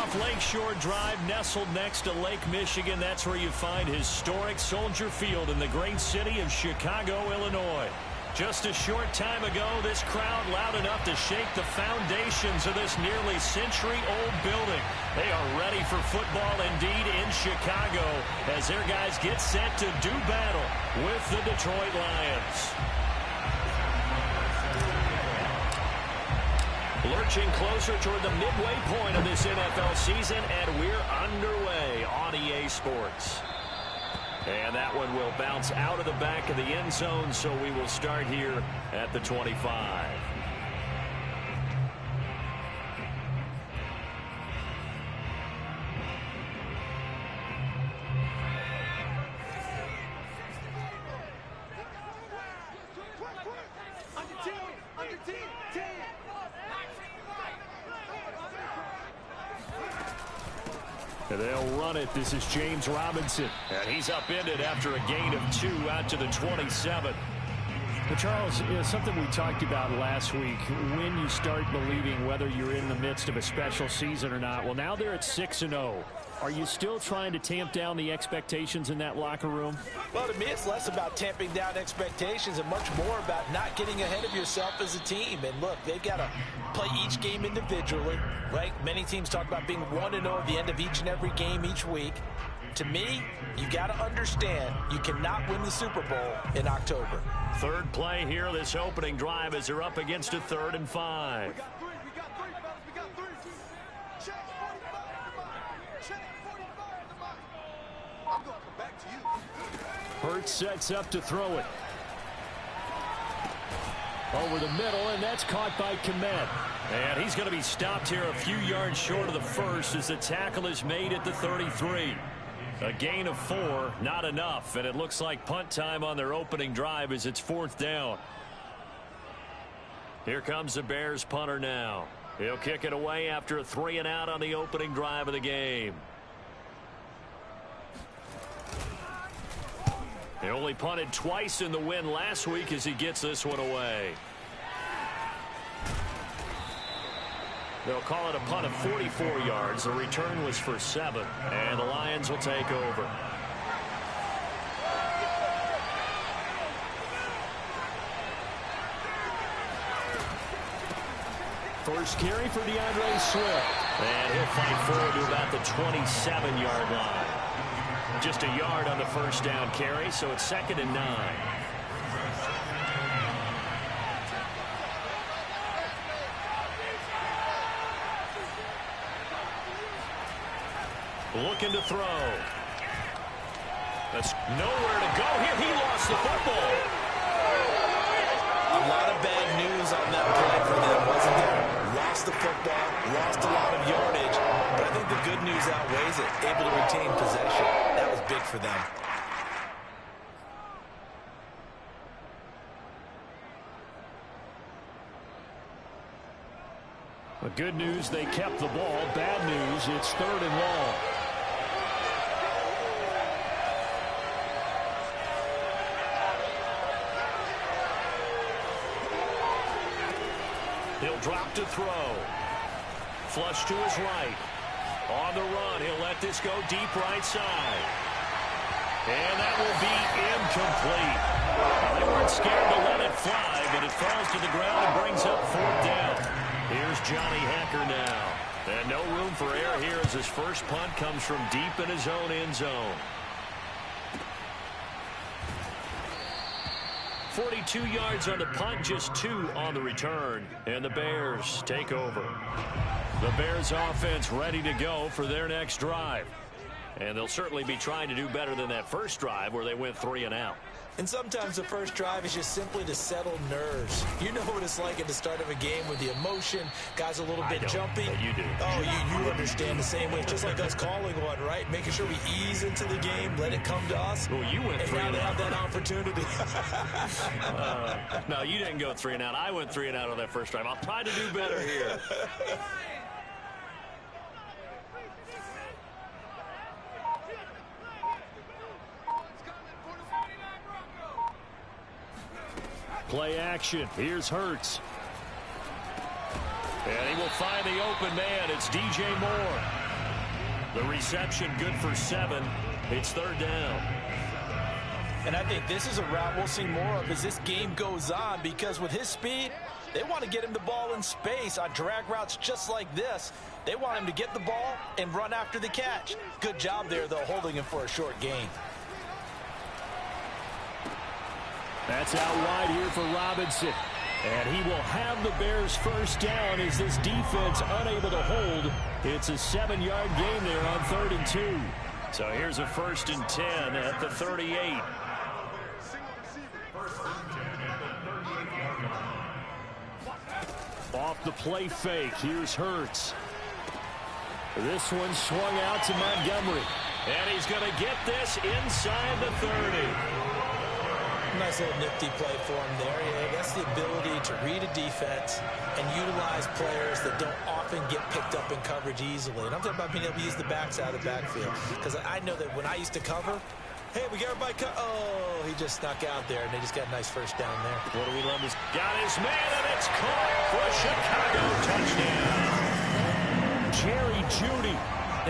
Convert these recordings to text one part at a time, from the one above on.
Off Lakeshore Drive, nestled next to Lake Michigan, that's where you find historic Soldier Field in the great city of Chicago, Illinois. Just a short time ago, this crowd loud enough to shake the foundations of this nearly century-old building. They are ready for football indeed in Chicago as their guys get set to do battle with the Detroit Lions. Lurching closer toward the midway point of this NFL season, and we're underway on EA Sports. And that one will bounce out of the back of the end zone, so we will start here at the 25. And they'll run it. This is James Robinson. And he's upended after a gain of 2 out to the 27. Well, Charles, something we talked about last week, when you start believing whether you're in the midst of a special season or not. Well, now they're at 6-0. Are you still trying to tamp down the expectations in that locker room? Well, to me, it's less about tamping down expectations and much more about not getting ahead of yourself as a team. And look, they've got to play each game individually, right? Many teams talk about being 1-0 at the end of each and every game each week. To me, you got to understand you cannot win the Super Bowl in October. Third play here, this opening drive, as they're up against a 3rd and 5. Hurts sets up to throw it. Over the middle, and that's caught by Komet. And he's going to be stopped here a few yards short of the first as the tackle is made at the 33. A gain of 4, not enough, and it looks like punt time on their opening drive as it's 4th down. Here comes the Bears punter now. He'll kick it away after a 3-and-out on the opening drive of the game. He only punted twice in the win last week as he gets this one away. They'll call it a punt of 44 yards. The return was for 7, and the Lions will take over. First carry for DeAndre Swift. And he'll fight forward to about the 27-yard line. Just a yard on the first down carry, so it's 2nd and 9. Looking to throw. That's nowhere to go here. He lost the football. A lot of bad news on that play for them, wasn't there? Lost the football, lost a lot of yardage, but I think the good news outweighs it. Able to retain possession. That was big for them. But good news, they kept the ball. Bad news, it's 3rd and long. He'll drop to throw. Flush to his right. On the run, he'll let this go deep right side. And that will be incomplete. They weren't scared to let it fly, but it falls to the ground and brings up 4th down. Here's Johnny Hacker now. And no room for error here as his first punt comes from deep in his own end zone. 42 yards on the punt, just 2 on the return. And the Bears take over. The Bears offense ready to go for their next drive. And they'll certainly be trying to do better than that first drive where they went 3-and-out. And sometimes the first drive is just simply to settle nerves. You know what it's like at the start of a game with the emotion, guys a little bit jumpy. But you do. Oh, you understand the same way. It's just like us calling one, right? Making sure we ease into the game, let it come to us. Well, you went 3-and-out. And now they have that opportunity. No, you didn't go 3-and-out. I went 3-and-out on that first drive. I'll try to do better here. Play action. Here's Hurts. And he will find the open man. It's DJ Moore. The reception good for 7. It's 3rd down. And I think this is a route we'll see more of as this game goes on, because with his speed, they want to get him the ball in space on drag routes just like this. They want him to get the ball and run after the catch. Good job there, though, holding him for a short gain. That's out wide here for Robinson. And he will have the Bears first down as this defense unable to hold. It's a 7-yard gain there on 3rd and 2. So here's a 1st and 10 at the 38. Off the play fake, here's Hurts. This one swung out to Montgomery. And he's going to get this inside the 30. Nice little nifty play for him there. Yeah, that's the ability to read a defense and utilize players that don't often get picked up in coverage easily. And I'm talking about being able to use the backs out of the backfield. Because I know that when I used to cover, hey, we got everybody oh, he just snuck out there, and they just got a nice first down there. What do we love? Got his man, and it's caught for a Chicago touchdown. Jerry Jeudy,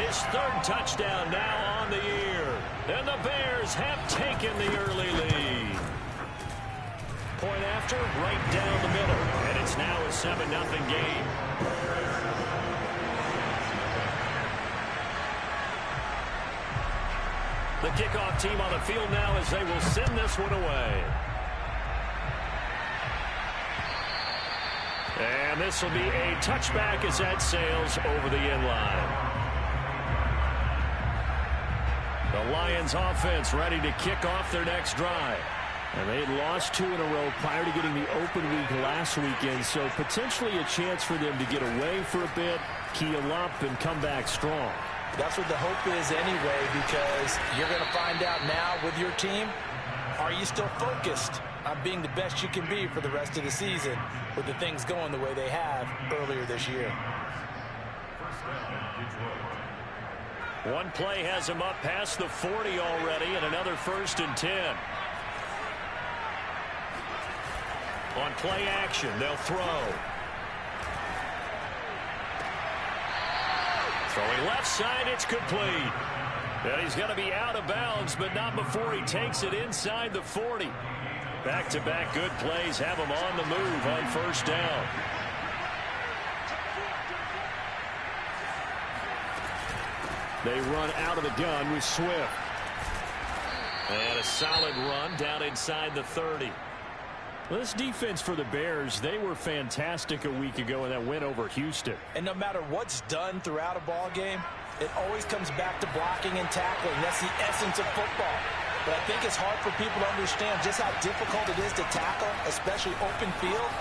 his 3rd touchdown now on the year. And the Bears have taken the early lead. Point after, right down the middle. And it's now a 7-0 game. The kickoff team on the field now as they will send this one away. And this will be a touchback as that sails over the end line. The Lions offense ready to kick off their next drive. And they had lost 2 in a row prior to getting the open week last weekend, so potentially a chance for them to get away for a bit, keel up, and come back strong. That's what the hope is anyway, because you're going to find out now with your team, are you still focused on being the best you can be for the rest of the season with the things going the way they have earlier this year? One play has him up past the 40 already, and another 1st and 10. On play action, they'll throw. Throwing left side, it's complete. And he's going to be out of bounds, but not before he takes it inside the 40. Back-to-back good plays have him on the move on 1st down. They run out of the gun with Swift. And a solid run down inside the 30. Well, this defense for the Bears, they were fantastic a week ago in that win over Houston. And no matter what's done throughout a ball game, it always comes back to blocking and tackling. That's the essence of football. But I think it's hard for people to understand just how difficult it is to tackle, especially open field.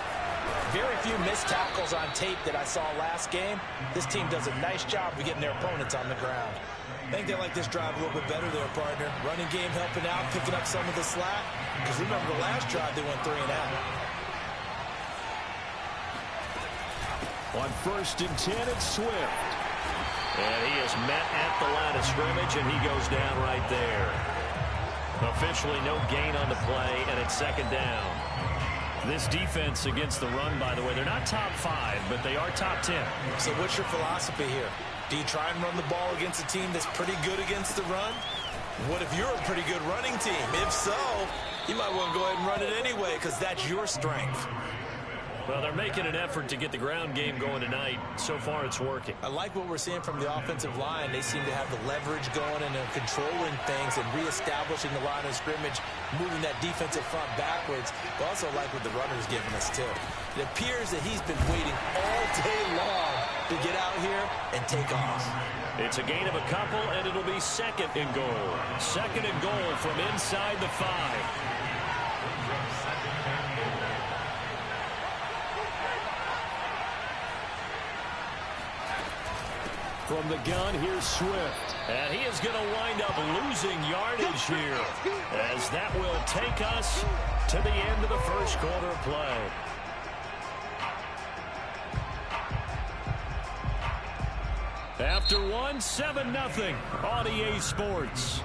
Very few missed tackles on tape that I saw last game. This team does a nice job of getting their opponents on the ground. I think they like this drive a little bit better there, partner. Running game helping out, picking up some of the slack. Because remember the last drive, they went 3 and out. On 1st and 10, it's Swift. And he is met at the line of scrimmage, and he goes down right there. Officially no gain on the play, and it's 2nd down. This defense against the run, by the way, they're not top 5, but they are top 10. So what's your philosophy here? Do you try and run the ball against a team that's pretty good against the run? What if you're a pretty good running team? If so, you might want to go ahead and run it anyway, because that's your strength. Well, they're making an effort to get the ground game going tonight. So far, it's working. I like what we're seeing from the offensive line. They seem to have the leverage going and they're controlling things and reestablishing the line of scrimmage, moving that defensive front backwards. I also like what the runner's giving us, too. It appears that he's been waiting all day long to get out here and take off. It's a gain of a couple, and it'll be 2nd and goal. 2nd and goal from inside the 5. From the gun, here's Swift. And he is going to wind up losing yardage here, as that will take us to the end of the 1st quarter of play. After one, 7-0 on EA Sports.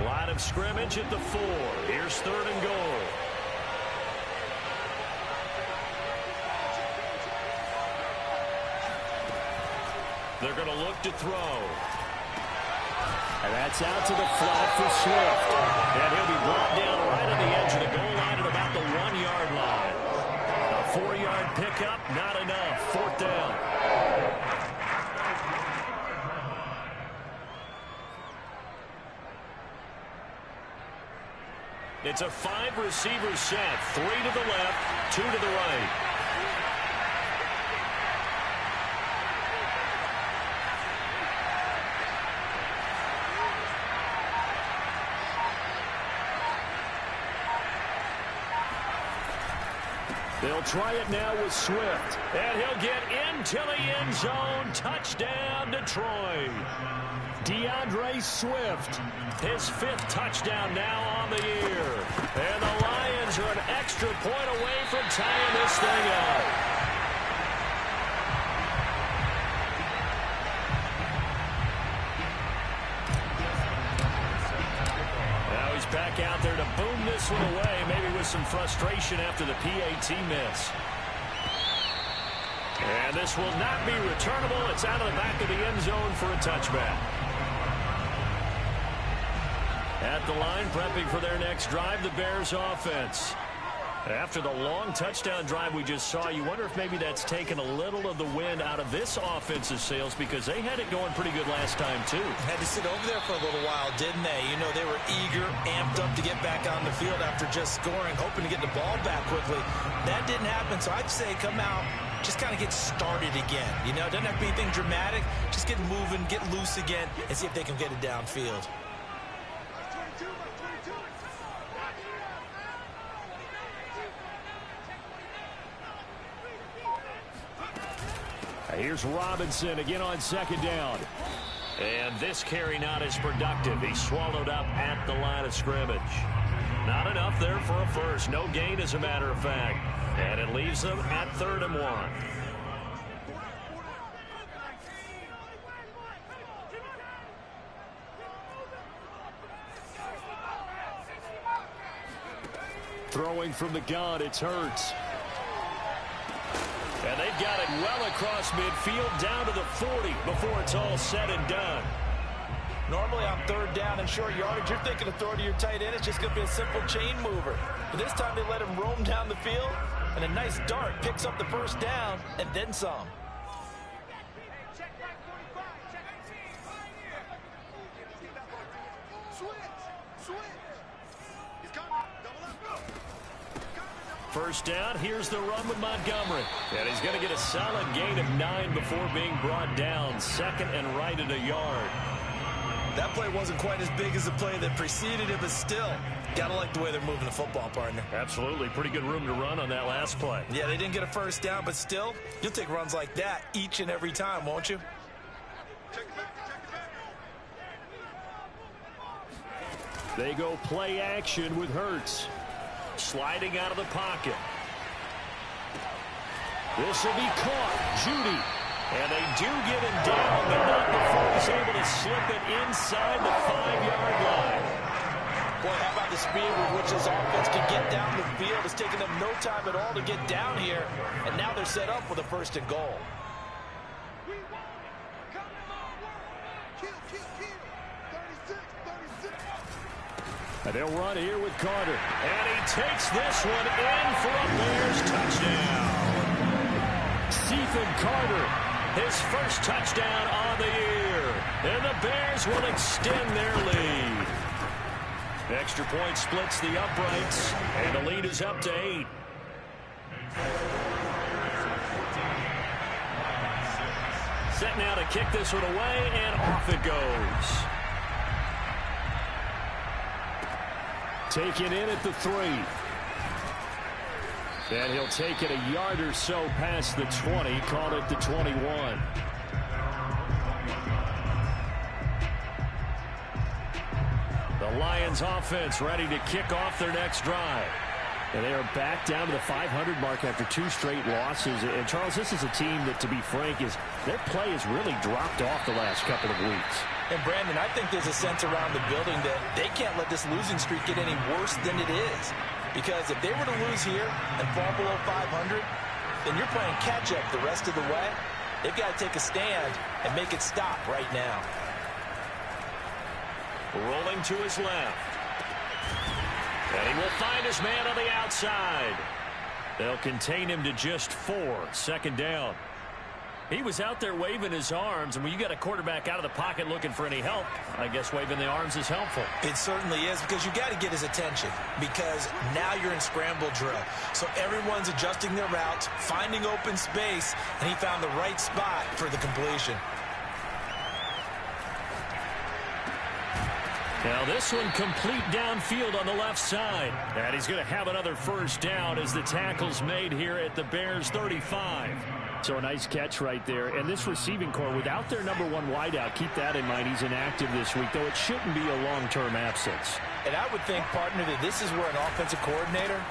Line of scrimmage at the 4. Here's 3rd and goal. They're going to look to throw. And that's out to the flat for Swift. And he'll be brought down right on the edge of the goal line at about the 1-yard line. A 4-yard pickup, not enough. 4th down. It's a 5-receiver set. 3 to the left, 2 to the right. They'll try it now with Swift. And he'll get into the end zone. Touchdown, Detroit. DeAndre Swift, his 5th touchdown now on the year. And the Lions are an extra point away from tying this thing up. Now he's back out there to boom this one away, maybe with some frustration after the PAT miss. And this will not be returnable. It's out of the back of the end zone for a touchback. At the line, prepping for their next drive, the Bears offense. After the long touchdown drive we just saw, you wonder if maybe that's taken a little of the wind out of this offense's sails, because they had it going pretty good last time, too. Had to sit over there for a little while, didn't they? You know, they were eager, amped up to get back on the field after just scoring, hoping to get the ball back quickly. That didn't happen, so I'd say come out, just kind of get started again. You know, it doesn't have to be anything dramatic. Just get moving, get loose again, and see if they can get it downfield. Here's Robinson again on 2nd down. And this carry not as productive. He swallowed up at the line of scrimmage. Not enough there for a first. No gain, as a matter of fact. And it leaves them at 3rd and 1. Throwing from the gun, it's Hurts. And they've got it well across midfield, down to the 40 before it's all said and done. Normally on 3rd down and short yardage, you're thinking of throwing to your tight end. It's just going to be a simple chain mover. But this time they let him roam down the field, and a nice dart picks up the 1st down and then some. First down, here's the run with Montgomery. And he's going to get a solid gain of 9 before being brought down. 2nd and right at a yard. That play wasn't quite as big as the play that preceded it, but still, got to like the way they're moving the football, partner. Absolutely. Pretty good room to run on that last play. Yeah, they didn't get a 1st down, but still, you'll take runs like that each and every time, won't you? They go play action with Hurts. Sliding out of the pocket. This will be caught. Judy. And they do get him down, but not before he's able to slip it inside the 5-yard line. Boy, how about the speed with which this offense can get down the field? It's taken them no time at all to get down here, and now they're set up with a 1st and goal. And they'll run here with Carter. And he takes this one in for a Bears touchdown. Stephen Carter, his 1st touchdown on the year. And the Bears will extend their lead. Extra point splits the uprights, and the lead is up to 8. Set now to kick this one away, and off it goes. Taken in at the 3. And he'll take it a yard or so past the 20, call it the 21. The Lions offense ready to kick off their next drive. And they are back down to the 500 mark after 2 straight losses. And, Charles, this is a team that, to be frank, their play has really dropped off the last couple of weeks. And, Brandon, I think there's a sense around the building that they can't let this losing streak get any worse than it is. Because if they were to lose here and fall below 500, then you're playing catch-up the rest of the way. They've got to take a stand and make it stop right now. Rolling to his left. And he will find his man on the outside. They'll contain him to just 4. Second down. He was out there waving his arms, and when you got a quarterback out of the pocket looking for any help, I guess waving the arms is helpful. It certainly is, because you got to get his attention, because now you're in scramble drill. So everyone's adjusting their routes, finding open space, and he found the right spot for the completion. Now this one complete downfield on the left side. And he's going to have another first down as the tackle's made here at the Bears 35. So a nice catch right there. And this receiving core, without their number 1 wideout, keep that in mind. He's inactive this week, though it shouldn't be a long-term absence. And I would think, partner, that this is where an offensive coordinator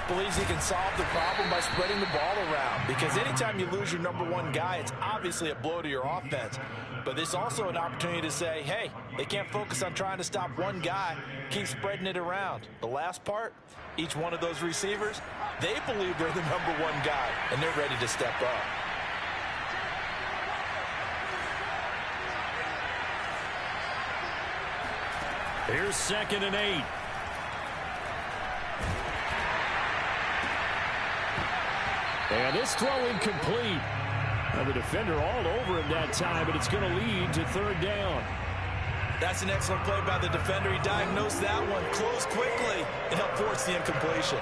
believes he can solve the problem by spreading the ball around. Because anytime you lose your number 1 guy, it's obviously a blow to your offense. But there's also an opportunity to say, hey, they can't focus on trying to stop one guy. Keep spreading it around. The last part, each one of those receivers, they believe they're the number 1 guy, and they're ready to step up. Here's 2nd and 8. And this throw incomplete. Now the defender all over him that time, but it's going to lead to 3rd down. That's an excellent play by the defender. He diagnosed that one, closed quickly, and helped force the incompletion.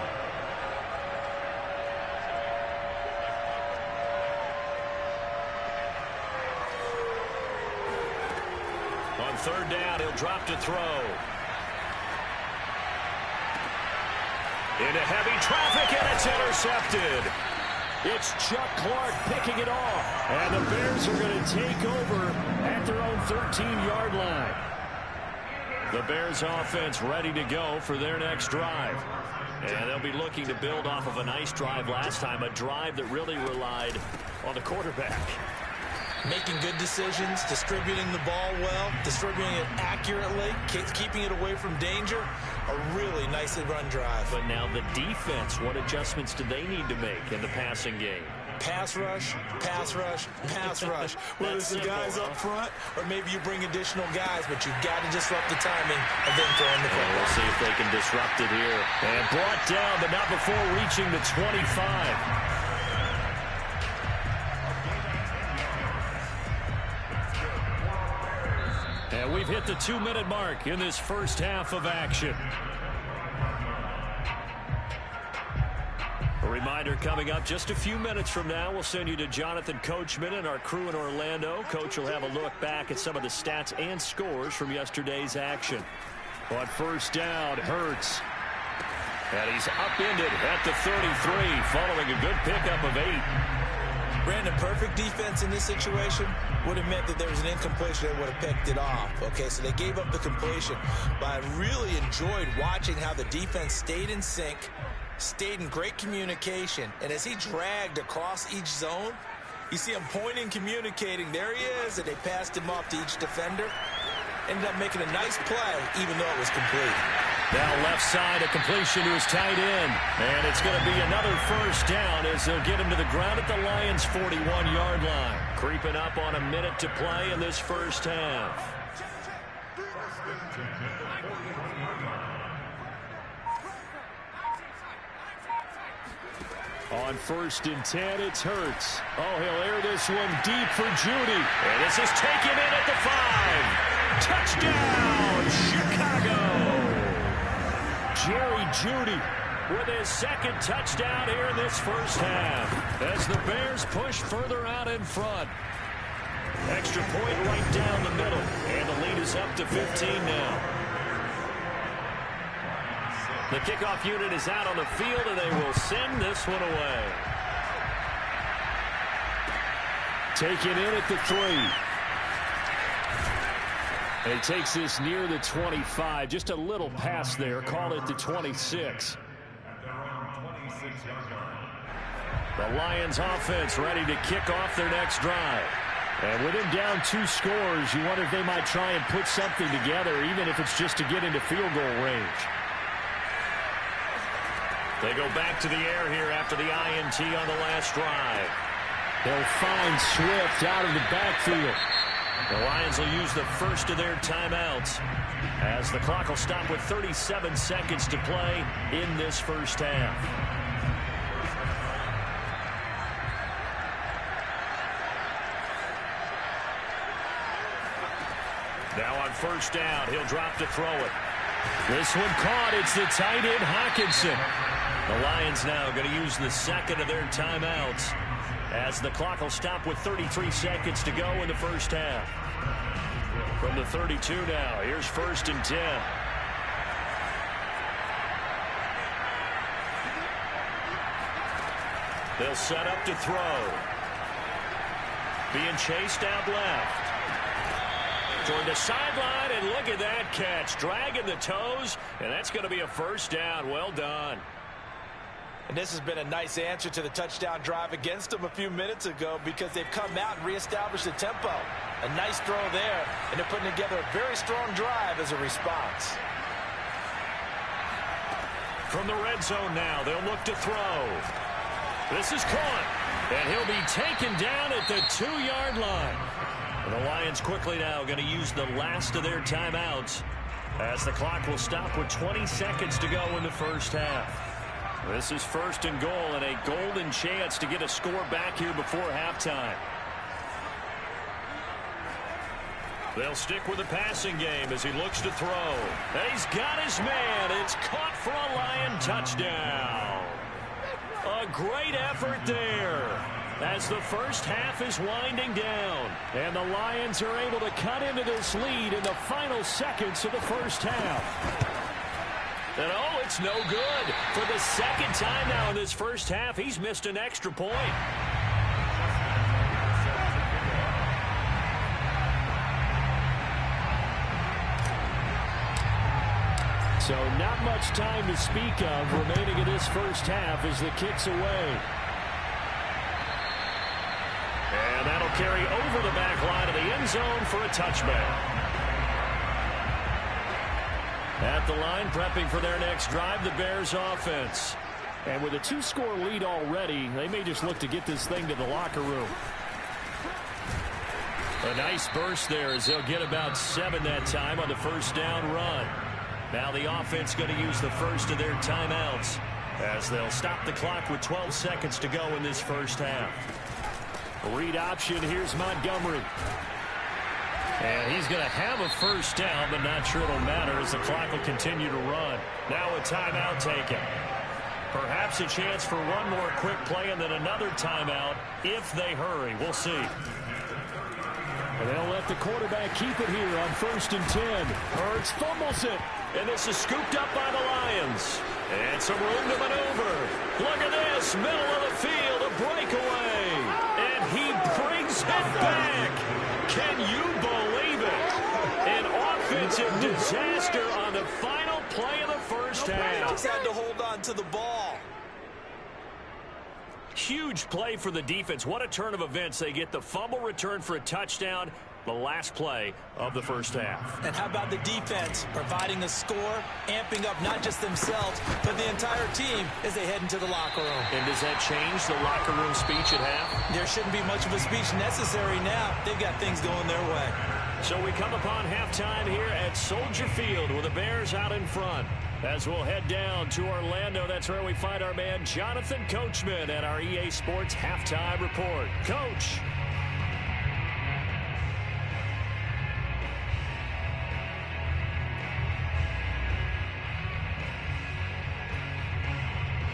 On 3rd down, he'll drop to throw. Into heavy traffic, and it's intercepted. It's Chuck Clark picking it off. And the Bears are going to take over at their own 13-yard line. The Bears offense ready to go for their next drive. And they'll be looking to build off of a nice drive last time, a drive that really relied on the quarterback. Making good decisions, distributing the ball well, distributing it accurately, keeping it away from danger. A really nicely run drive. But now the defense, what adjustments do they need to make in the passing game? Pass rush, pass rush, pass rush. Whether it's the guys up front or maybe you bring additional guys, but you've got to disrupt the timing of them throwing the football. We'll see if they can disrupt it here. And brought down, but not before reaching the 25. And we've hit the 2-minute mark in this first half of action. A reminder coming up just a few minutes from now, we'll send you to Jonathan Coachman and our crew in Orlando. Coach will have a look back at some of the stats and scores from yesterday's action. On 1st down, Hurts. And he's upended at the 33, following a good pickup of 8. Brandon, perfect defense in this situation would have meant that there was an incompletion. They would have picked it off. Okay, so they gave up the completion. But I really enjoyed watching how the defense stayed in sync, stayed in great communication. And as he dragged across each zone, you see him pointing, communicating. There he is, and they passed him off to each defender. Ended up making a nice play, even though it was complete. Now left side, a completion to his tight end. And it's going to be another first down as they'll get him to the ground at the Lions' 41-yard line. Creeping up on a minute to play in this first half. On 1st and 10, it's Hurts. Oh, he'll air this one deep for Judy. And this is taken in at the 5. Touchdown, Chicago. Jerry Judy with his 2nd touchdown here in this first half. As the Bears push further out in front. Extra point right down the middle. And the lead is up to 15 now. The kickoff unit is out on the field, and they will send this one away. Taken in at the 3. He takes this near the 25. Just a little pass there. Call it the 26. The Lions offense ready to kick off their next drive. And with him down 2 scores, you wonder if they might try and put something together, even if it's just to get into field goal range. They go back to the air here after the INT on the last drive. They'll find Swift out of the backfield. The Lions will use the first of their timeouts as the clock will stop with 37 seconds to play in this first half. Now on first down, he'll drop to throw it. This one caught. It's the tight end, Hockenson. The Lions now going to use the second of their timeouts as the clock will stop with 33 seconds to go in the first half. From the 32 now, here's 1st and 10. They'll set up to throw. Being chased out left. Toward the sideline, and look at that catch. Dragging the toes, and that's going to be a first down. Well done. And this has been a nice answer to the touchdown drive against them a few minutes ago because they've come out and reestablished the tempo. A nice throw there, and they're putting together a very strong drive as a response. From the red zone now, they'll look to throw. This is caught, and he'll be taken down at the 2-yard line. And the Lions quickly now going to use the last of their timeouts as the clock will stop with 20 seconds to go in the first half. This is 1st and goal and a golden chance to get a score back here before halftime. They'll stick with the passing game as he looks to throw. And he's got his man. It's caught for a Lion touchdown. A great effort there as the first half is winding down. And the Lions are able to cut into this lead in the final seconds of the first half. And oh, it's no good. For the second time now in this first half, he's missed an extra point. So not much time to speak of remaining in this first half as the kick's away. And that'll carry over the back line of the end zone for a touchback. At the line, prepping for their next drive, the Bears offense. And with a 2-score lead already, they may just look to get this thing to the locker room. A nice burst there as they'll get about 7 that time on the first down run. Now the offense going to use the first of their timeouts as they'll stop the clock with 12 seconds to go in this first half. Read option. Here's Montgomery. And he's going to have a first down, but not sure it'll matter as the clock will continue to run. Now a timeout taken. Perhaps a chance for one more quick play and then another timeout if they hurry. We'll see. And they'll let the quarterback keep it here on 1st and 10. Hurts fumbles it. And this is scooped up by the Lions. And some room to maneuver. Look at this. Middle of the field, a breakaway. And he brings it back. Can you believe it? An offensive disaster on the final play of the first half. Just had to hold on to the ball. Huge play for the defense. What a turn of events. They get the fumble return for a touchdown. The last play of the first half. And how about the defense providing a score, amping up not just themselves, but the entire team as they head into the locker room. And does that change the locker room speech at half? There shouldn't be much of a speech necessary now. They've got things going their way. So we come upon halftime here at Soldier Field with the Bears out in front. As we'll head down to Orlando, that's where we find our man Jonathan Coachman at our EA Sports Halftime Report. Coach.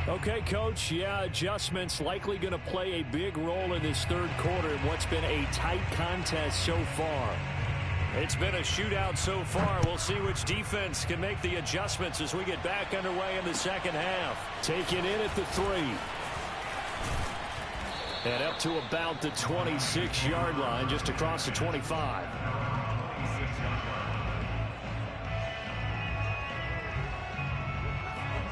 Okay, Coach, yeah, adjustments likely going to play a big role in this third quarter in what's been a tight contest so far. It's been a shootout so far. We'll see which defense can make the adjustments as we get back underway in the second half. Taken in at the 3. And up to about the 26-yard line, just across the 25.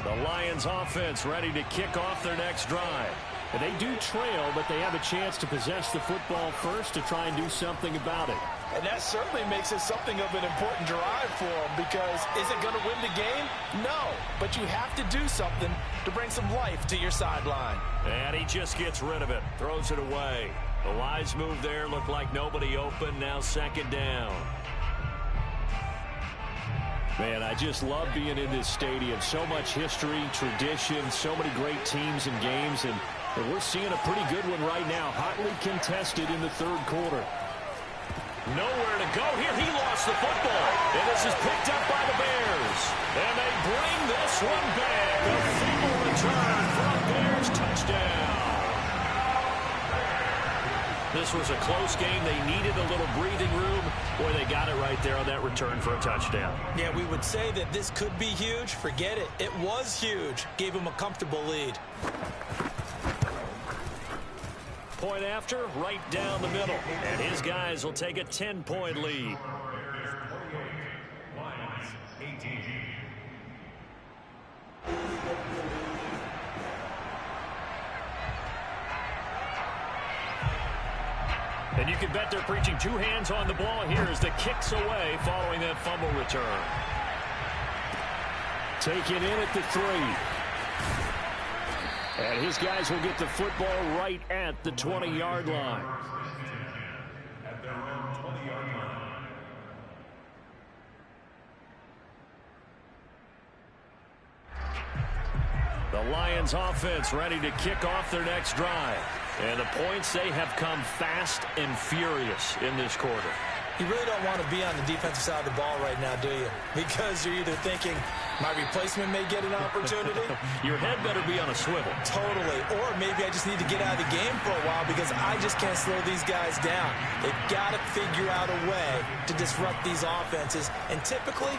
The Lions offense ready to kick off their next drive. And they do trail, but they have a chance to possess the football first to try and do something about it. And that certainly makes it something of an important drive for them because is it going to win the game? No, but you have to do something to bring some life to your sideline. And he just gets rid of it, throws it away. A wise move there. Looked like nobody open. Now second down. Man, I just love being in this stadium. So much history, tradition, so many great teams and games. And we're seeing a pretty good one right now. Hotly contested in the third quarter. Nowhere to go here. He lost the football. And this is picked up by the Bears. And they bring this one back. A feeble return for a Bears touchdown. This was a close game. They needed a little breathing room. Boy, they got it right there on that return for a touchdown. Yeah, we would say that this could be huge. Forget it. It was huge. Gave him a comfortable lead. Point after, right down the middle. And his guys will take a 10-point lead. And you can bet they're preaching two hands on the ball here as the kick's away following that fumble return. Taken in at the 3. And his guys will get the football right at the 20-yard line. At their own 20-yard line. The Lions offense ready to kick off their next drive. And the points, they have come fast and furious in this quarter. You really don't want to be on the defensive side of the ball right now, do you? Because you're either thinking, my replacement may get an opportunity. Your head better be on a swivel. Totally. Or maybe I just need to get out of the game for a while because I just can't slow these guys down. They've got to figure out a way to disrupt these offenses. And typically,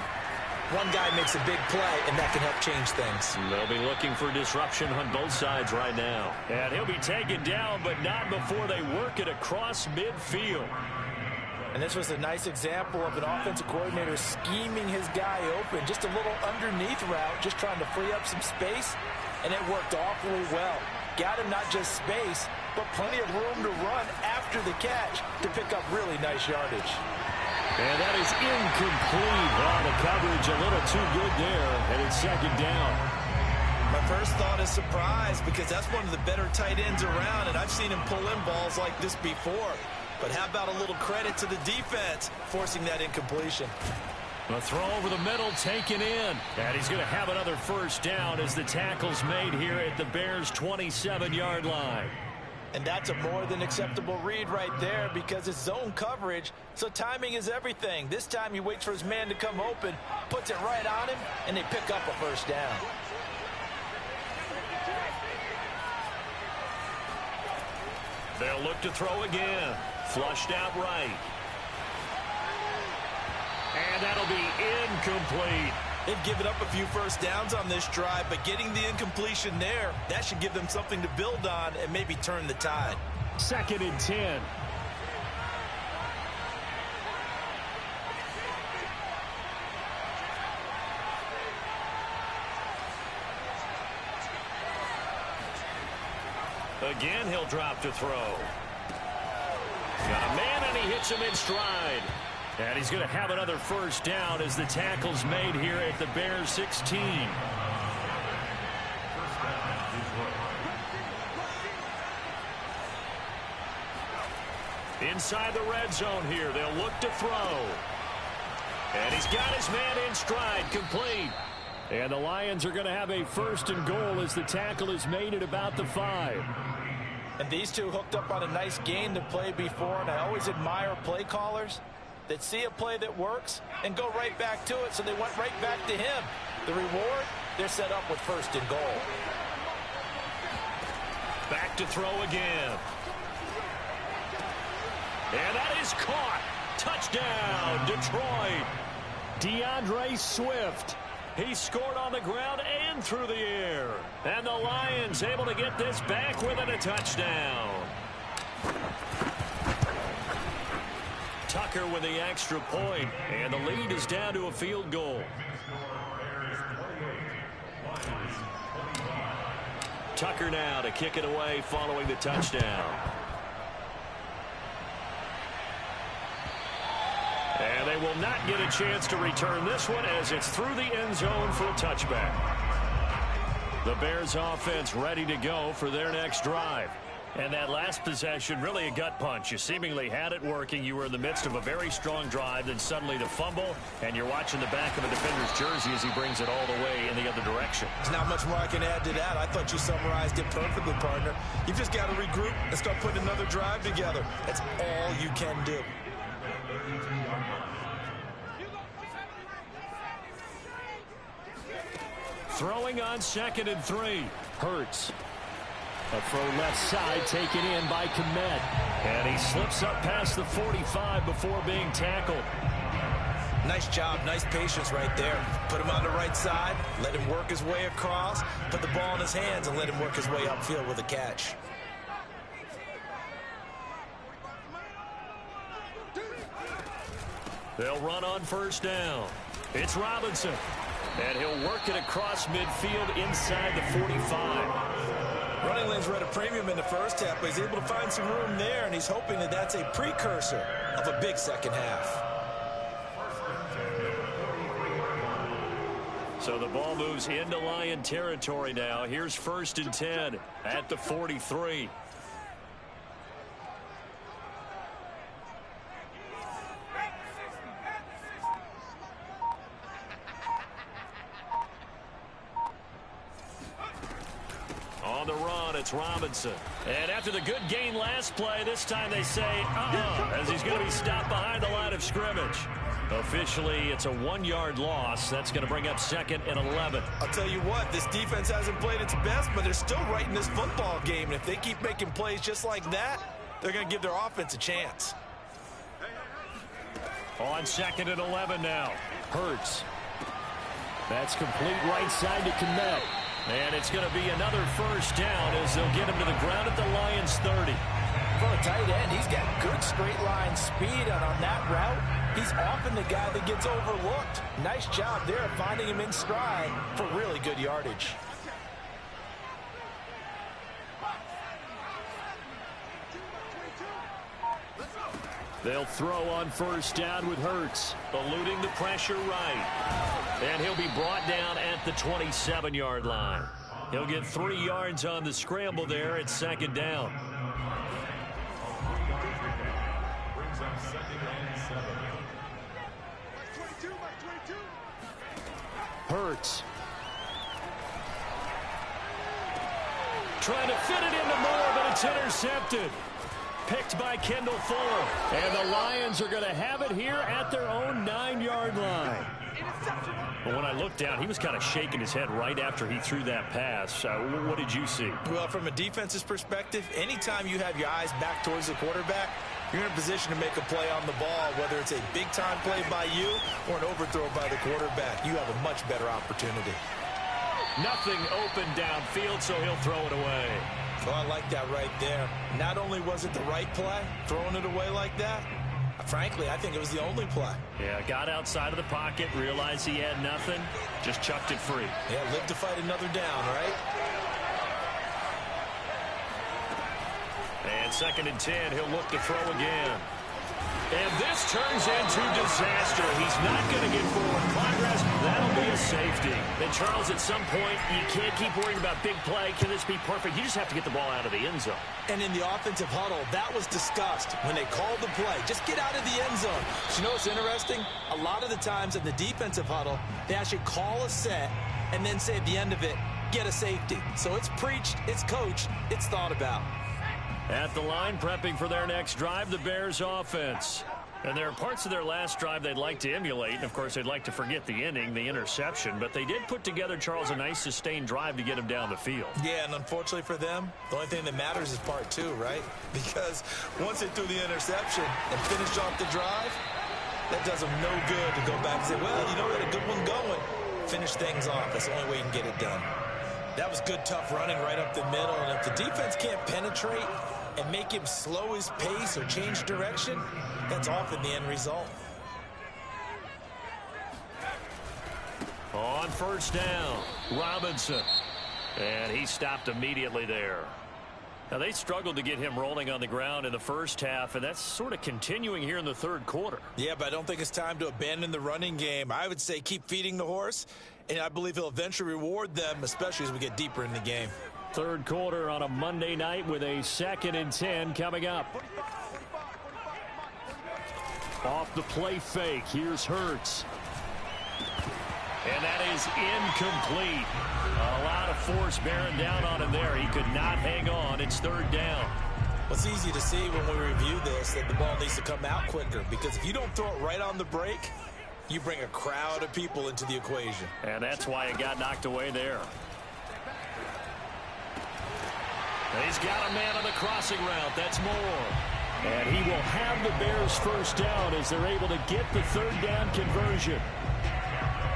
one guy makes a big play, and that can help change things. They'll be looking for disruption on both sides right now. And he'll be taken down, but not before they work it across midfield. And this was a nice example of an offensive coordinator scheming his guy open. Just a little underneath route, just trying to free up some space, and it worked awfully well. Got him not just space, but plenty of room to run after the catch to pick up really nice yardage. And that is incomplete. Well, the coverage a little too good there, and it's second down. My first thought is surprise because that's one of the better tight ends around, and I've seen him pull in balls like this before. But how about a little credit to the defense forcing that incompletion? A throw over the middle taken in. And he's going to have another first down as the tackle's made here at the Bears' 27-yard line. And that's a more than acceptable read right there because it's zone coverage, so timing is everything. This time he waits for his man to come open, puts it right on him, and they pick up a first down. They'll look to throw again. Flushed out right. And that'll be incomplete. They've given up a few first downs on this drive, but getting the incompletion there, that should give them something to build on and maybe turn the tide. 2nd and 10. Again, he'll drop to throw. Got a man, and he hits him in stride. And he's going to have another first down as the tackle's made here at the Bears 16. Inside the red zone here, they'll look to throw. And he's got his man in stride, complete. And the Lions are going to have a 1st and goal as the tackle is made at about the 5. And these two hooked up on a nice game to play before, and I always admire play callers that see a play that works and go right back to it, so they went right back to him. The reward, they're set up with 1st and goal. Back to throw again. And that is caught. Touchdown, Detroit. DeAndre Swift. He scored on the ground and through the air. And the Lions able to get this back within a touchdown. Tucker with the extra point, and the lead is down to a field goal. Tucker now to kick it away following the touchdown. And they will not get a chance to return this one as it's through the end zone for a touchback. The Bears offense ready to go for their next drive. And that last possession, really a gut punch. You seemingly had it working. You were in the midst of a very strong drive, then suddenly the fumble, and you're watching the back of a defender's jersey as he brings it all the way in the other direction. There's not much more I can add to that. I thought you summarized it perfectly, partner. You've just got to regroup and start putting another drive together. That's all you can do. Throwing on 2nd and 3. Hurts. A throw left side taken in by Komet. And he slips up past the 45 before being tackled. Nice job, nice patience right there. Put him on the right side, let him work his way across, put the ball in his hands, and let him work his way upfield with a catch. They'll run on 1st down. It's Robinson. And he'll work it across midfield inside the 45. Running lanes were at a premium in the first half, but he's able to find some room there, and he's hoping that that's a precursor of a big second half. So the ball moves into Lion territory now. Here's 1st and 10 at the 43. On the run, it's Robinson. And after the good gain last play, this time they say, as he's going to be stopped behind the line of scrimmage. Officially, it's a 1-yard loss. That's going to bring up 2nd and 11. I'll tell you what, this defense hasn't played its best, but they're still right in this football game. And if they keep making plays just like that, they're going to give their offense a chance. On 2nd and 11 now. Hurts. That's complete right side to Komet. And it's going to be another 1st down as they'll get him to the ground at the Lions 30. For a tight end, he's got good straight line speed, and on that route, he's often the guy that gets overlooked. Nice job there finding him in stride for really good yardage. They'll throw on 1st down with Hurts, eluding the pressure right. And he'll be brought down at the 27-yard line. He'll get 3 yards on the scramble there at 2nd down. Brings up 2nd and 7. Hurts. Trying to fit it into Moore, but it's intercepted. Picked by Kendall Fuller. And the Lions are going to have it here at their own 9-yard line. But when I looked down, he was kind of shaking his head right after he threw that pass. What did you see? Well, from a defense's perspective, anytime you have your eyes back towards the quarterback, you're in a position to make a play on the ball, whether it's a big-time play by you or an overthrow by the quarterback. You have a much better opportunity. Nothing open downfield, so he'll throw it away. Oh, I like that right there. Not only was it the right play, throwing it away like that, frankly, I think it was the only play. Yeah, got outside of the pocket, realized he had nothing, just chucked it free. Yeah, live to fight another down, right? And 2nd and 10, he'll look to throw again. And this turns into disaster. He's not going to get forward progress. That'll be a safety. And Charles, at some point, you can't keep worrying about big play. Can this be perfect? You just have to get the ball out of the end zone. And in the offensive huddle, that was discussed when they called the play. Just get out of the end zone. But you know what's interesting? A lot of the times in the defensive huddle, they actually call a set and then say at the end of it, get a safety. So it's preached, it's coached, it's thought about. At the line, prepping for their next drive, the Bears offense. And there are parts of their last drive they'd like to emulate. And, of course, they'd like to forget the inning, the interception. But they did put together, Charles, a nice sustained drive to get him down the field. Yeah, and unfortunately for them, the only thing that matters is part 2, right? Because once they threw the interception and finished off the drive, that does them no good to go back and say, well, you know, we had a good one going. Finish things off. That's the only way you can get it done. That was good, tough running right up the middle. And if the defense can't penetrate and make him slow his pace or change direction, that's often the end result. On 1st down, Robinson. And he stopped immediately there. Now, they struggled to get him rolling on the ground in the first half, and that's sort of continuing here in the 3rd quarter. Yeah, but I don't think it's time to abandon the running game. I would say keep feeding the horse, and I believe he'll eventually reward them, especially as we get deeper in the game. Third quarter on a Monday night with a 2nd and 10 coming up. Off the play fake. Here's Hurts. And that is incomplete. A lot of force bearing down on him there. He could not hang on. It's 3rd down. Well, it's easy to see when we review this that the ball needs to come out quicker, because if you don't throw it right on the break, you bring a crowd of people into the equation. And that's why it got knocked away there. He's got a man on the crossing route. That's Moore. And he will have the Bears first down as they're able to get the 3rd down conversion.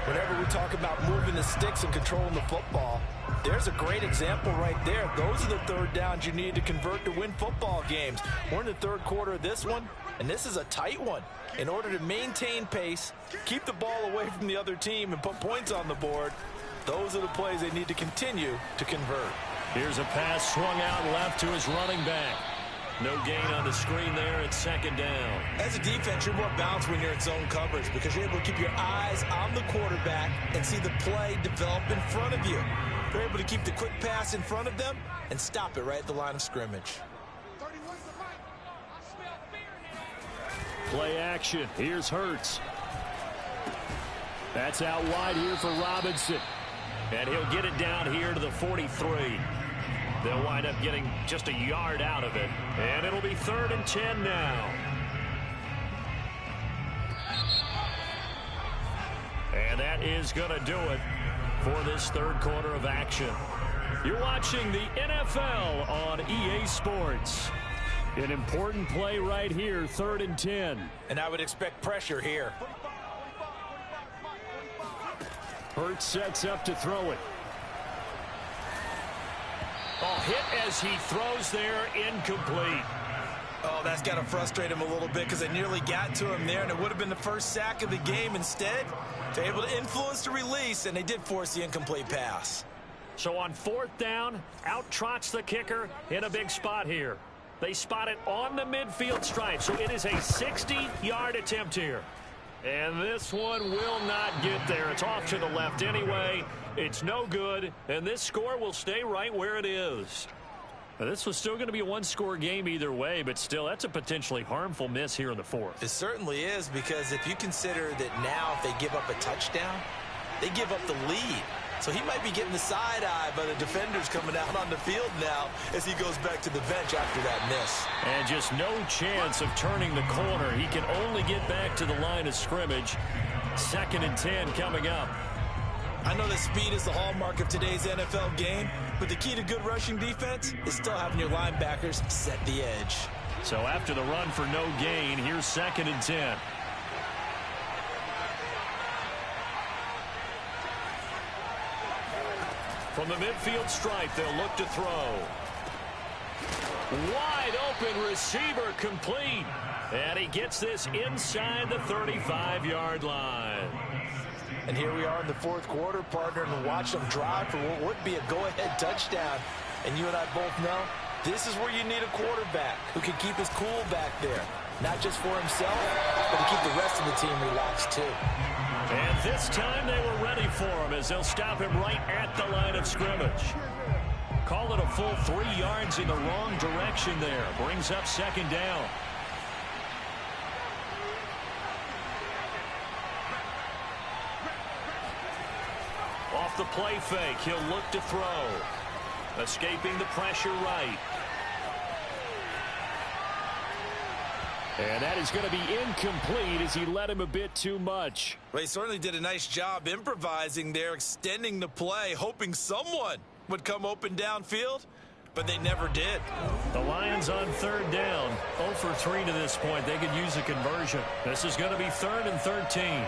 Whenever we talk about moving the sticks and controlling the football, there's a great example right there. Those are the 3rd downs you need to convert to win football games. We're in the 3rd quarter of this one, and this is a tight one. In order to maintain pace, keep the ball away from the other team, and put points on the board, those are the plays they need to continue to convert. Here's a pass swung out left to his running back. No gain on the screen there. It's 2nd down. As a defense, you're more balanced when you're in zone coverage, because you're able to keep your eyes on the quarterback and see the play develop in front of you. You're able to keep the quick pass in front of them and stop it right at the line of scrimmage. Play action. Here's Hurts. That's out wide here for Robinson. And he'll get it down here to the 43. They'll wind up getting just a yard out of it. And it'll be 3rd and 10 now. And that is going to do it for this 3rd quarter of action. You're watching the NFL on EA Sports. An important play right here, 3rd and 10. And I would expect pressure here. Hurts sets up to throw it. Oh, hit as he throws there, incomplete. Oh, that's got to frustrate him a little bit, because they nearly got to him there, and it would have been the first sack of the game. Instead, they're able to influence the release, and they did force the incomplete pass. So on 4th down, out trots the kicker in a big spot here. They spot it on the midfield stripe, so it is a 60-yard attempt here. And this one will not get there. It's off to the left anyway. It's no good, and this score will stay right where it is. Now, this was still going to be a one-score game either way, but still, that's a potentially harmful miss here in the 4th. It certainly is, because if you consider that now if they give up a touchdown, they give up the lead. So he might be getting the side eye by the defenders coming out on the field now as he goes back to the bench after that miss. And just no chance of turning the corner. He can only get back to the line of scrimmage. 2nd and 10 coming up. I know that speed is the hallmark of today's NFL game, but the key to good rushing defense is still having your linebackers set the edge. So after the run for no gain, here's 2nd and 10. From the midfield stripe, they'll look to throw. Wide open receiver, complete. And he gets this inside the 35-yard line. And here we are in the 4th quarter, partner, and watch them drive for what would be a go-ahead touchdown. And you and I both know this is where you need a quarterback who can keep his cool back there. Not just for himself, but to keep the rest of the team relaxed too. And this time they were ready for him as they'll stop him right at the line of scrimmage. Call it a full 3 yards in the wrong direction there. Brings up 2nd down. Off the play fake, he'll look to throw. Escaping the pressure right. And that is going to be incomplete as he led him a bit too much. Well, he certainly did a nice job improvising there, extending the play, hoping someone would come open downfield, but they never did. The Lions on 3rd down, 0 for 3 to this point. They could use a conversion. This is going to be 3rd and 13.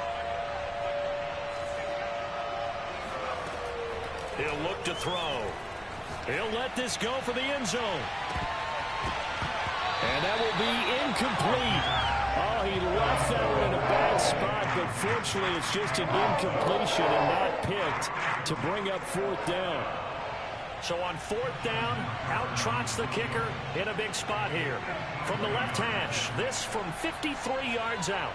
He'll look to throw. He'll let this go for the end zone. And that will be incomplete. Oh, he left that one in a bad spot, but fortunately it's just an incompletion and not picked to bring up 4th down. So on 4th down, out trots the kicker in a big spot here. From the left hash, this from 53 yards out.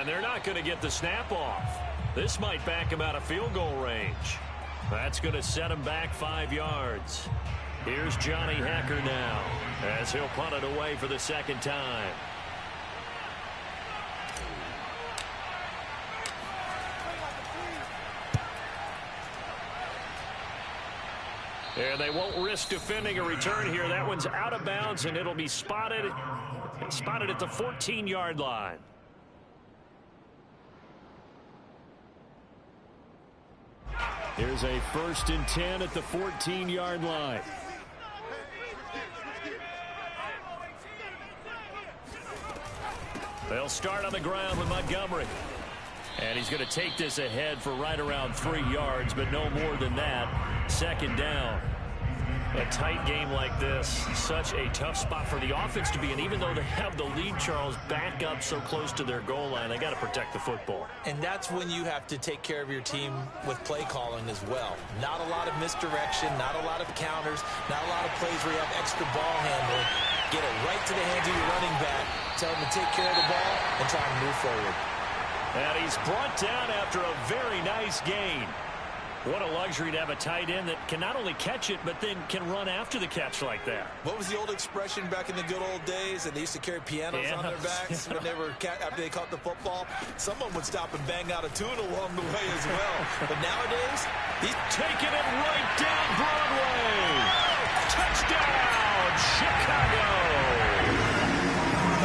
And they're not going to get the snap off. This might back him out of field goal range. That's going to set him back 5 yards. Here's Johnny Hecker now as he'll punt it away for the second time. And they won't risk defending a return here. That one's out of bounds, and it'll be spotted at the 14-yard line. Here's a 1st and 10 at the 14-yard line. They'll start on the ground with Montgomery. And he's going to take this ahead for right around 3 yards, but no more than that. 2nd down. A tight game like this, such a tough spot for the offense to be in. Even though they have the lead, Charles, back up so close to their goal line, they got to protect the football. And that's when you have to take care of your team with play calling as well. Not a lot of misdirection, not a lot of counters, not a lot of plays where you have extra ball handling. Get it right to the hands of your running back, tell him to take care of the ball, and try and move forward. And he's brought down after a very nice gain. What a luxury to have a tight end that can not only catch it, but then can run after the catch like that. What was the old expression back in the good old days? And they used to carry pianos on their backs when they were after they caught the football. Someone would stop and bang out a tune along the way as well. But nowadays, he's taking it right down Broadway. Touchdown, Chicago.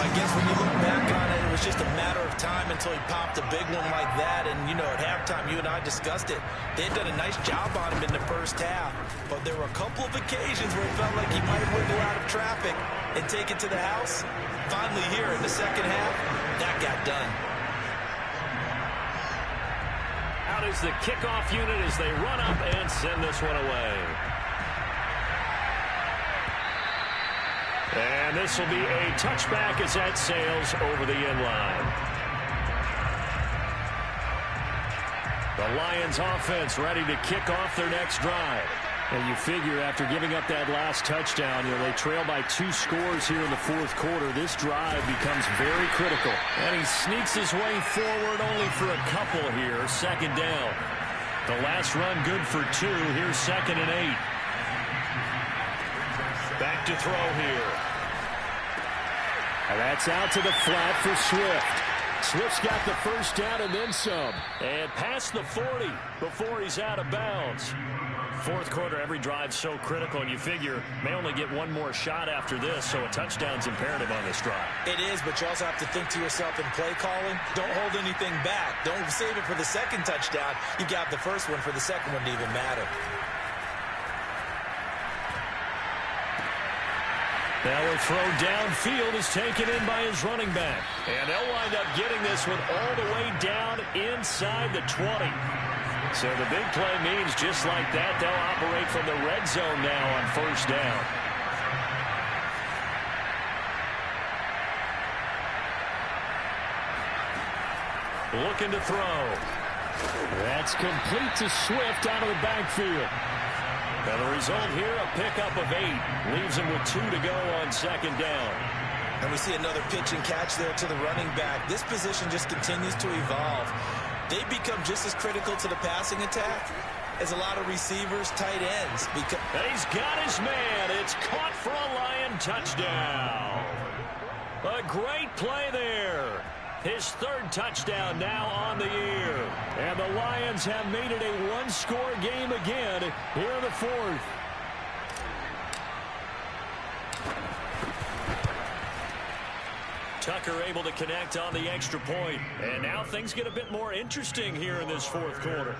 I guess when you look back on it, it was just a matter of time until he popped a big one like that. And, you know, at halftime, you and I discussed it. They had done a nice job on him in the first half. But there were a couple of occasions where it felt like he might wiggle out of traffic and take it to the house. Finally here in the second half, that got done. Out is the kickoff unit as they run up and send this one away. And this will be a touchback as that sails over the end line. The Lions offense ready to kick off their next drive. And you figure after giving up that last touchdown, you know, they trail by 2 scores here in the 4th quarter. This drive becomes very critical. And he sneaks his way forward only for a couple here. 2nd down. The last run good for 2. Here's 2nd and 8. Back to throw here. And that's out to the flat for Swift. Swift's got the 1st down and then some. And past the 40 before he's out of bounds. 4th quarter, every drive so critical, and you figure may only get one more shot after this, so a touchdown's imperative on this drive. It is, but you also have to think to yourself in play calling, don't hold anything back. Don't save it for the 2nd touchdown. You got the 1st one for the 2nd one to even matter. Now a throw downfield is taken in by his running back. And they'll wind up getting this one all the way down inside the 20. So the big play means just like that, they'll operate from the red zone now on 1st down. Looking to throw. That's complete to Swift out of the backfield. And the result here, a pickup of 8. Leaves him with 2 to go on 2nd down. And we see another pitch and catch there to the running back. This position just continues to evolve. They become just as critical to the passing attack as a lot of receivers, tight ends. And he's got his man. It's caught for a Lion touchdown. A great play there. His 3rd touchdown now on the year. And the Lions have made it a 1-score game again here in the 4th. Tucker able to connect on the extra point. And now things get a bit more interesting here in this 4th quarter.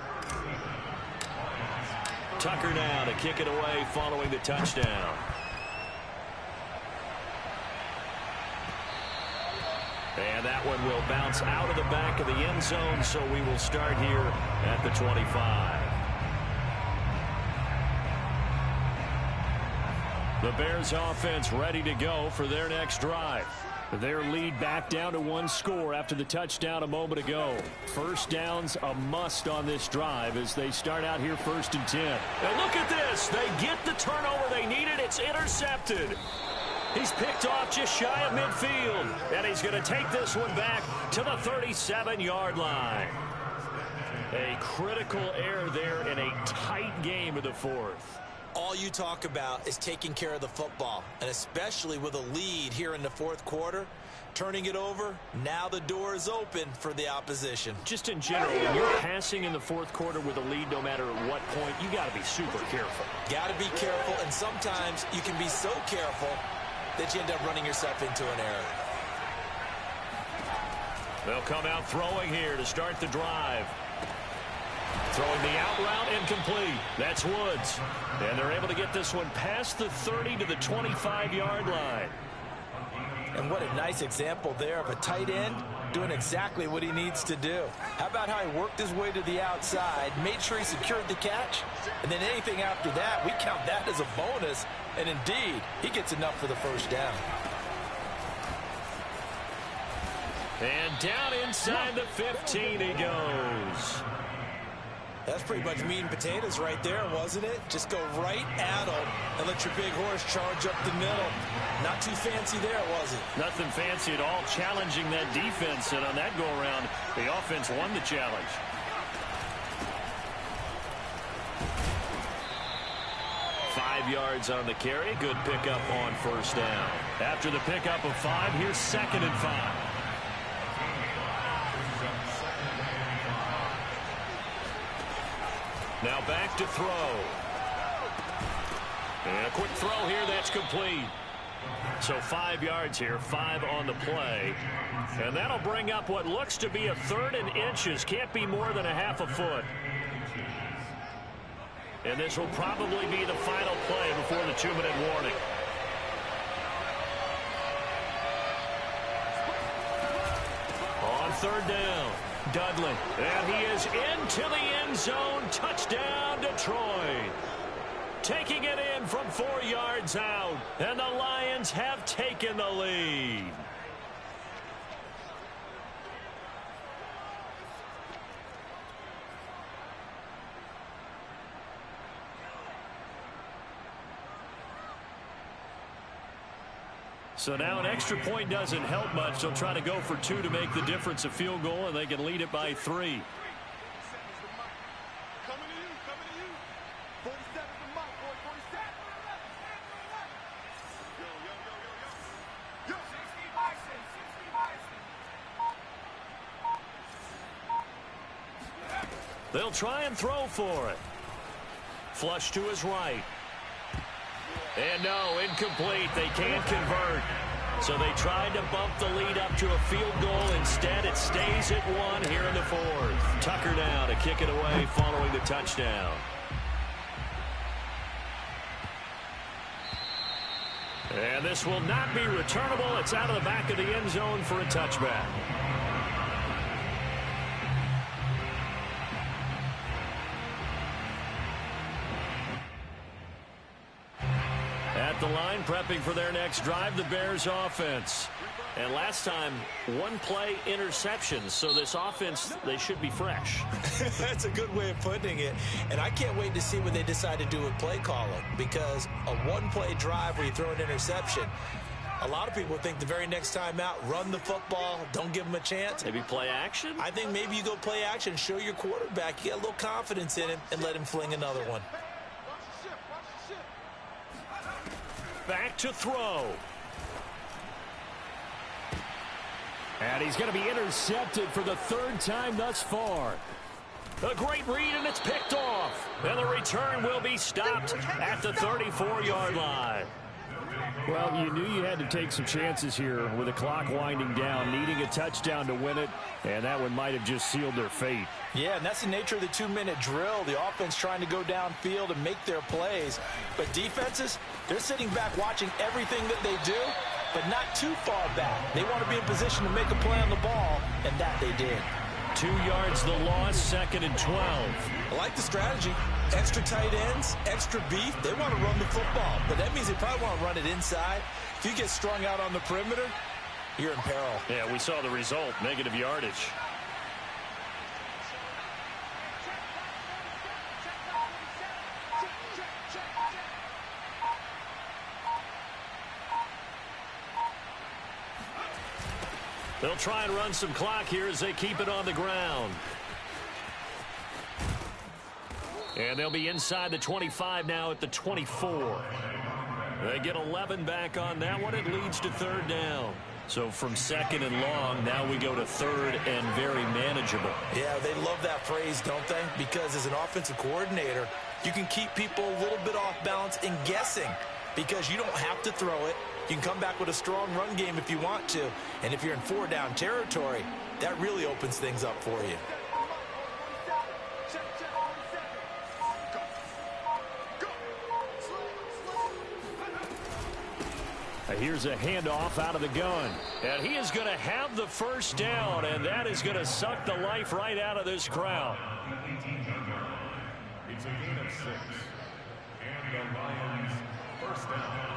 Tucker now to kick it away following the touchdown. And that one will bounce out of the back of the end zone, so we will start here at the 25. The Bears offense ready to go for their next drive. Their lead back down to 1 score after the touchdown a moment ago. 1st down's a must on this drive as they start out here 1st and 10. And look at this. They get the turnover they needed. It's intercepted. He's picked off just shy of midfield. And he's going to take this one back to the 37-yard line. A critical error there in a tight game of the fourth. All you talk about is taking care of the football, and especially with a lead here in the fourth quarter. Turning it over, now the door is open for the opposition. Just in general, when you're passing in the fourth quarter with a lead, no matter at what point, you got to be super careful. Got to be careful, and sometimes you can be so careful that you end up running yourself into an error. They'll come out throwing here to start the drive. Throwing the out route, incomplete. That's Woods. And they're able to get this one past the 30 to the 25-yard line. And what a nice example there of a tight end doing exactly what he needs to do. How about how he worked his way to the outside, made sure he secured the catch, and then anything after that, we count that as a bonus. And indeed, he gets enough for the first down. And down inside the 15 he goes. That's pretty much meat and potatoes right there, wasn't it? Just go right at him and let your big horse charge up the middle. Not too fancy there, was it? Nothing fancy at all, challenging that defense. And on that go-around, the offense won the challenge. Five yards on the carry. Good pickup on first down. After the pickup of 5, here's 2nd and 5. Now back to throw. And a quick throw here, that's complete. So 5 yards here, 5 on the play. And that'll bring up what looks to be a 3rd and inches. Can't be more than a half a foot. And this will probably be the final play before the 2-minute warning. On 3rd down. Dudley, and he is into the end zone. Touchdown, Detroit. Taking it in from 4 yards out, and the Lions have taken the lead. So now an extra point doesn't help much. They'll try to go for 2 to make the difference a field goal, and they can lead it by 3. They'll try and throw for it. Flush to his right. And no, incomplete. They can't convert. So they tried to bump the lead up to a field goal. Instead, it stays at 1 here in the fourth. Tucker now to kick it away following the touchdown. And this will not be returnable. It's out of the back of the end zone for a touchback. At the line, prepping for their next drive, the Bears offense. And last time, 1-play interceptions. So this offense, they should be fresh. That's a good way of putting it. And I can't wait to see what they decide to do with play calling. Because a 1-play drive where you throw an interception, a lot of people think the very next time out, run the football, don't give them a chance. Maybe play action? I think maybe you go play action, show your quarterback, you get a little confidence in him, and let him fling another one. Back to throw. And he's going to be intercepted for the 3rd time thus far. A great read, and it's picked off. And the return will be stopped at the 34-yard line. Well, you knew you had to take some chances here with the clock winding down, needing a touchdown to win it, and that one might have just sealed their fate. Yeah, and that's the nature of the 2-minute drill. The offense trying to go downfield and make their plays. But defenses, they're sitting back watching everything that they do, but not too far back. They want to be in position to make a play on the ball, and that they did. 2 yards the loss, 2nd and 12. I like the strategy. Extra tight ends, extra beef. They want to run the football, but that means they probably want to run it inside. If you get strung out on the perimeter, you're in peril. Yeah, we saw the result, negative yardage. They'll try and run some clock here as they keep it on the ground. And they'll be inside the 25 now at the 24. They get 11 back on that one. It leads to third down. So from second and long, now we go to third and very manageable. Yeah, they love that phrase, don't they? Because as an offensive coordinator, you can keep people a little bit off balance and guessing because you don't have to throw it. You can come back with a strong run game if you want to. And if you're in four-down territory, that really opens things up for you. Here's a handoff out of the gun. And he is going to have the first down, and that is going to suck the life right out of this crowd. It's a gain of 6. And the Lions first down.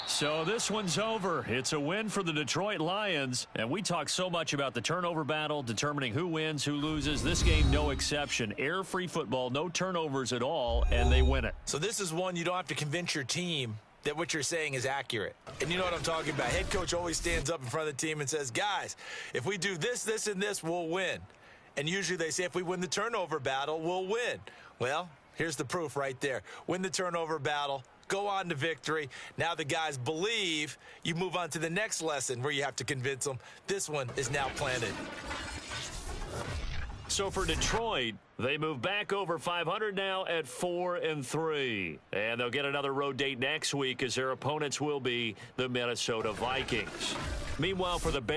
So this one's over. It's a win for the Detroit Lions. And we talk so much about the turnover battle, determining who wins, who loses. This game, no exception. Air-free football, no turnovers at all, and they win it. So this is one you don't have to convince your team that what you're saying is accurate. And you know what I'm talking about. Head coach always stands up in front of the team and says, guys, if we do this, this, and this, we'll win. And usually they say if we win the turnover battle, we'll win. Well, here's the proof right there. Win the turnover battle. Go on to victory. Now the guys believe. You move on to the next lesson where you have to convince them. This one is now planted. So for Detroit, they move back over 500 now at 4-3. And they'll get another road date next week as their opponents will be the Minnesota Vikings. Meanwhile, for the Bears,